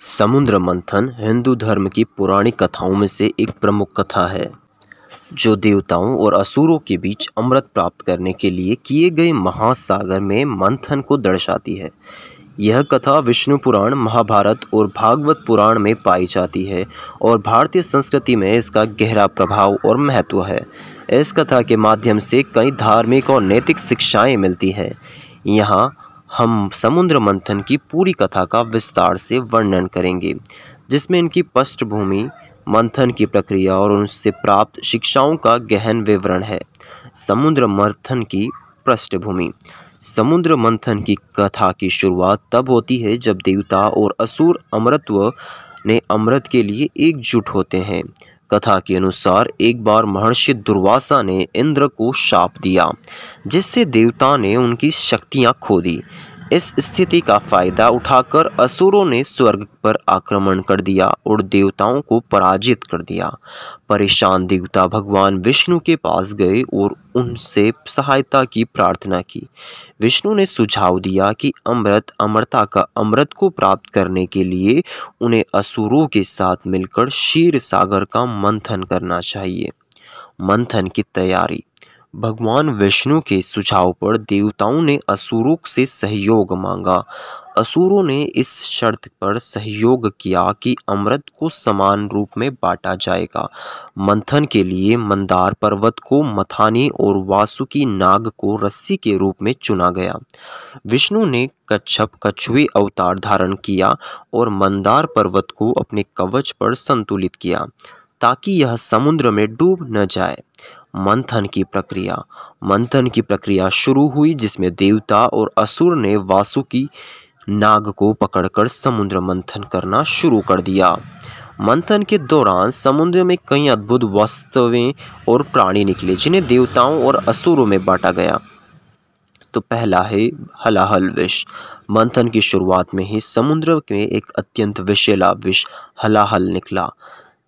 समुद्र मंथन हिंदू धर्म की पौराणिक कथाओं में से एक प्रमुख कथा है, जो देवताओं और असुरों के बीच अमृत प्राप्त करने के लिए किए गए महासागर में मंथन को दर्शाती है। यह कथा विष्णु पुराण, महाभारत और भागवत पुराण में पाई जाती है और भारतीय संस्कृति में इसका गहरा प्रभाव और महत्व है। इस कथा के माध्यम से कई धार्मिक और नैतिक शिक्षाएं मिलती है। यहाँ हम समुद्र मंथन की पूरी कथा का विस्तार से वर्णन करेंगे, जिसमें इनकी पृष्ठभूमि, मंथन की प्रक्रिया और उनसे प्राप्त शिक्षाओं का गहन विवरण है। समुद्र मंथन की पृष्ठभूमि। समुद्र मंथन की कथा की शुरुआत तब होती है जब देवता और असुर अमृत के लिए एकजुट होते हैं। कथा के अनुसार एक बार महर्षि दुर्वासा ने इंद्र को शाप दिया, जिससे देवता ने उनकी शक्तियां खो दी। इस स्थिति का फायदा उठाकर असुरों ने स्वर्ग पर आक्रमण कर दिया और देवताओं को पराजित कर दिया। परेशान देवता भगवान विष्णु के पास गए और उनसे सहायता की प्रार्थना की। विष्णु ने सुझाव दिया कि अमृत को प्राप्त करने के लिए उन्हें असुरों के साथ मिलकर क्षीर सागर का मंथन करना चाहिए। मंथन की तैयारी। भगवान विष्णु के सुझाव पर देवताओं ने असुरों से सहयोग मांगा। असुरों ने इस शर्त पर सहयोग किया कि अमृत को समान रूप में बांटा जाएगा। मंथन के लिए मंदार पर्वत को मथानी और वासुकी नाग को रस्सी के रूप में चुना गया। विष्णु ने कछुए अवतार धारण किया और मंदार पर्वत को अपने कवच पर संतुलित किया, ताकि यह समुद्र में डूब न जाए। मंथन की प्रक्रिया। मंथन की प्रक्रिया शुरू हुई, जिसमें देवता और असुर ने वासुकी नाग को पकड़कर समुद्र मंथन करना शुरू कर दिया। मंथन के दौरान समुद्र में कई अद्भुत वस्तुएं और प्राणी निकले, जिन्हें देवताओं और असुरों में बांटा गया। तो पहला है हलाहल विष। मंथन की शुरुआत में ही समुद्र में एक अत्यंत विषैला विष हलाहल निकला,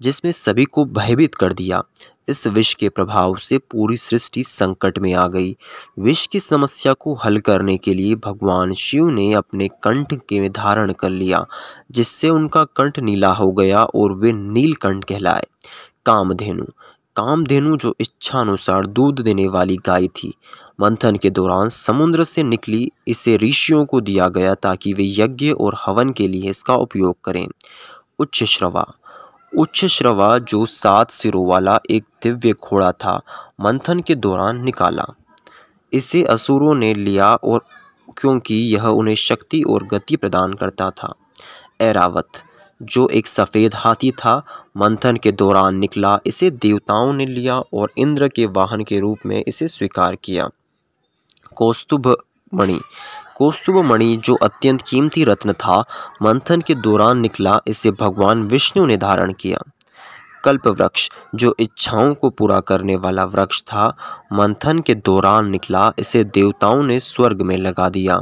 जिसमें सभी को भयभीत कर दिया। इस विष के प्रभाव से पूरी सृष्टि संकट में आ गई। विष की समस्या को हल करने के लिए भगवान शिव ने अपने कंठ के धारण कर लिया, जिससे उनका कंठ नीला हो गया और वे नीलकंठ कहलाए। कामधेनु। कामधेनु जो इच्छानुसार दूध देने वाली गाय थी, मंथन के दौरान समुद्र से निकली। इसे ऋषियों को दिया गया ताकि वे यज्ञ और हवन के लिए इसका उपयोग करें। उच्चश्रवा। उच्चश्रवा जो 7 सिरों वाला एक दिव्य घोड़ा था, मंथन के दौरान निकाला। इसे असुरों ने लिया और क्योंकि यह उन्हें शक्ति और गति प्रदान करता था। ऐरावत जो एक सफ़ेद हाथी था, मंथन के दौरान निकला। इसे देवताओं ने लिया और इंद्र के वाहन के रूप में इसे स्वीकार किया। कौस्तुभ मणि। कौस्तुभ मणि जो अत्यंत कीमती रत्न था, मंथन के दौरान निकला। इसे भगवान विष्णु ने धारण किया। कल्प वृक्ष जो इच्छाओं को पूरा करने वाला वृक्ष था, मंथन के दौरान निकला। इसे देवताओं ने स्वर्ग में लगा दिया।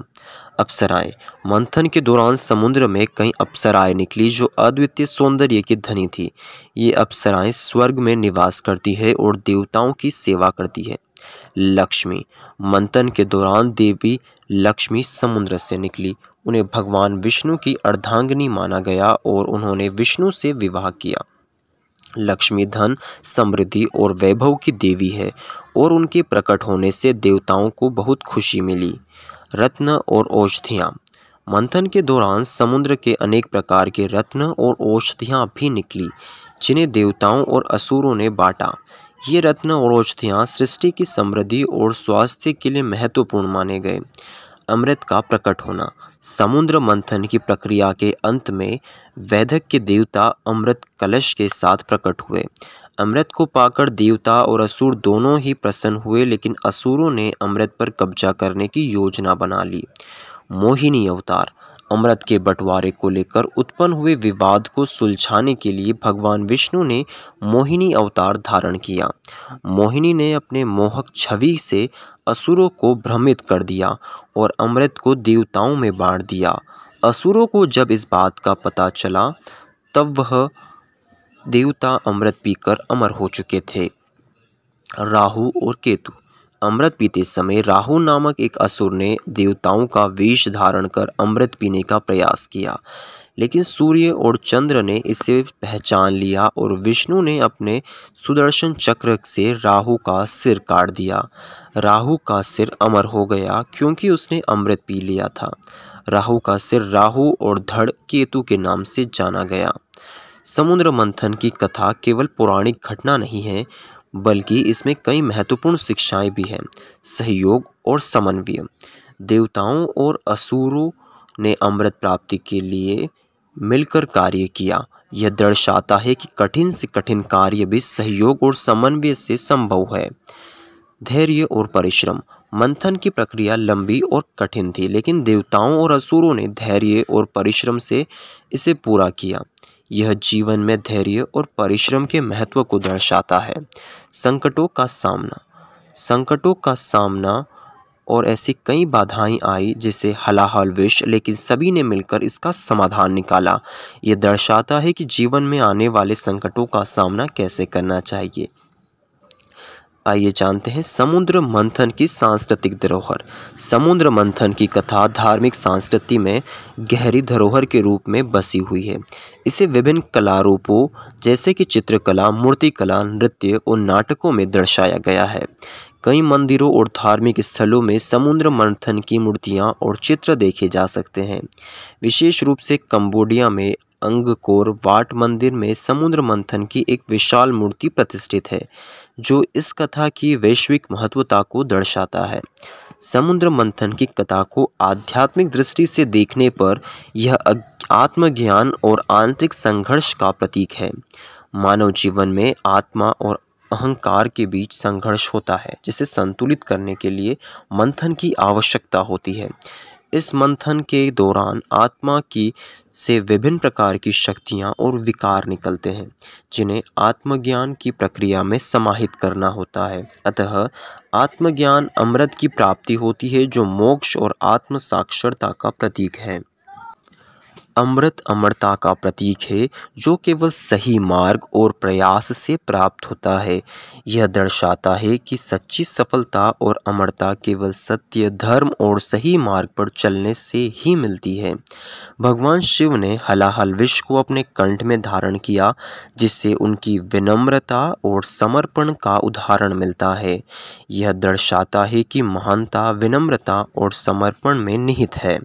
अप्सराएं। मंथन के दौरान समुद्र में कई अप्सराएं निकली, जो अद्वितीय सौंदर्य की धनी थी। ये अप्सराएं स्वर्ग में निवास करती है और देवताओं की सेवा करती है। लक्ष्मी। मंथन के दौरान देवी लक्ष्मी समुद्र से निकली। उन्हें भगवान विष्णु की अर्धांगिनी माना गया और उन्होंने विष्णु से विवाह किया। लक्ष्मी धन, समृद्धि और वैभव की देवी है और उनके प्रकट होने से देवताओं को बहुत खुशी मिली। रत्न और औषधियाँ। मंथन के दौरान समुद्र के अनेक प्रकार के रत्न और औषधियाँ भी निकली, जिन्हें देवताओं और असुरों ने बांटा। ये रत्न और औषधियाँ सृष्टि की समृद्धि और स्वास्थ्य के लिए महत्वपूर्ण माने गए। अमृत का प्रकट होना। समुद्र मंथन की प्रक्रिया के अंत में वैदक के देवता अमृत कलश के साथ प्रकट हुए। अमृत को पाकर देवता और असुर दोनों ही प्रसन्न हुए, लेकिन असुरों ने अमृत पर कब्जा करने की योजना बना ली। मोहिनी अवतार। अमृत के बंटवारे को लेकर उत्पन्न हुए विवाद को सुलझाने के लिए भगवान विष्णु ने मोहिनी अवतार धारण किया। मोहिनी ने अपने मोहक छवि से असुरों को भ्रमित कर दिया और अमृत को देवताओं में बांट दिया। असुरों को जब इस बात का पता चला, तब वह देवता अमृत पीकर अमर हो चुके थे। राहु और केतु। अमृत पीते समय राहु नामक एक असुर ने देवताओं का वेश धारण कर अमृत पीने का प्रयास किया। लेकिन सूर्य और चंद्र ने इसे पहचान लिया और विष्णु ने अपने सुदर्शन चक्र से राहु का सिर काट दिया। राहु का सिर अमर हो गया क्योंकि उसने अमृत पी लिया था। राहु का सिर राहु और धड़ केतु के नाम से जाना गया। समुद्र मंथन की कथा केवल पौराणिक घटना नहीं है, बल्कि इसमें कई महत्वपूर्ण शिक्षाएं भी हैं। सहयोग और समन्वय। देवताओं और असुरों ने अमृत प्राप्ति के लिए मिलकर कार्य किया। यह दर्शाता है कि कठिन से कठिन कार्य भी सहयोग और समन्वय से संभव है। धैर्य और परिश्रम। मंथन की प्रक्रिया लंबी और कठिन थी, लेकिन देवताओं और असुरों ने धैर्य और परिश्रम से इसे पूरा किया। यह जीवन में धैर्य और परिश्रम के महत्व को दर्शाता है। संकटों का सामना। संकटों का सामना और ऐसी कई बाधाएं आई जिसे हलाहल विष, लेकिन सभी ने मिलकर इसका समाधान निकाला। यह दर्शाता है कि जीवन में आने वाले संकटों का सामना कैसे करना चाहिए। आइए जानते हैं समुद्र मंथन की सांस्कृतिक धरोहर। समुद्र मंथन की कथा धार्मिक संस्कृति में गहरी धरोहर के रूप में बसी हुई है। इसे विभिन्न कला रूपों जैसे कि चित्रकला, मूर्तिकला, नृत्य और नाटकों में दर्शाया गया है। कई मंदिरों और धार्मिक स्थलों में समुद्र मंथन की मूर्तियां और चित्र देखे जा सकते हैं। विशेष रूप से कंबोडिया में अंगकोर वाट मंदिर में समुद्र मंथन की एक विशाल मूर्ति प्रतिष्ठित है, जो इस कथा की वैश्विक महत्वता को दर्शाता है। समुद्र मंथन की कथा को आध्यात्मिक दृष्टि से देखने पर यह आत्मज्ञान और आंतरिक संघर्ष का प्रतीक है। मानव जीवन में आत्मा और अहंकार के बीच संघर्ष होता है, जिसे संतुलित करने के लिए मंथन की आवश्यकता होती है। इस मंथन के दौरान आत्मा की से विभिन्न प्रकार की शक्तियाँ और विकार निकलते हैं, जिन्हें आत्मज्ञान की प्रक्रिया में समाहित करना होता है। अतः आत्मज्ञान अमृत की प्राप्ति होती है, जो मोक्ष और आत्म साक्षरता का प्रतीक है। अमृत अमरता का प्रतीक है, जो केवल सही मार्ग और प्रयास से प्राप्त होता है। यह दर्शाता है कि सच्ची सफलता और अमरता केवल सत्य, धर्म और सही मार्ग पर चलने से ही मिलती है। भगवान शिव ने हलाहल विष को अपने कंठ में धारण किया, जिससे उनकी विनम्रता और समर्पण का उदाहरण मिलता है। यह दर्शाता है कि महानता विनम्रता और समर्पण में निहित है।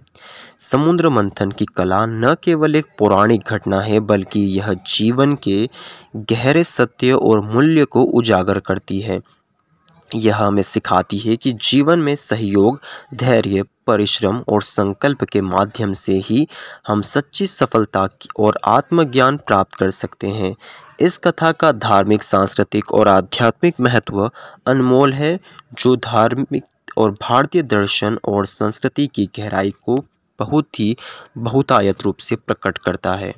समुद्र मंथन की कला न केवल एक पौराणिक घटना है, बल्कि यह जीवन के गहरे सत्य और मूल्य को उजागर करती है। यह हमें सिखाती है कि जीवन में सहयोग, धैर्य, परिश्रम और संकल्प के माध्यम से ही हम सच्ची सफलता और आत्मज्ञान प्राप्त कर सकते हैं। इस कथा का धार्मिक, सांस्कृतिक और आध्यात्मिक महत्व अनमोल है, जो धार्मिक और भारतीय दर्शन और संस्कृति की गहराई को बहुत ही बहुतायत रूप से प्रकट करता है।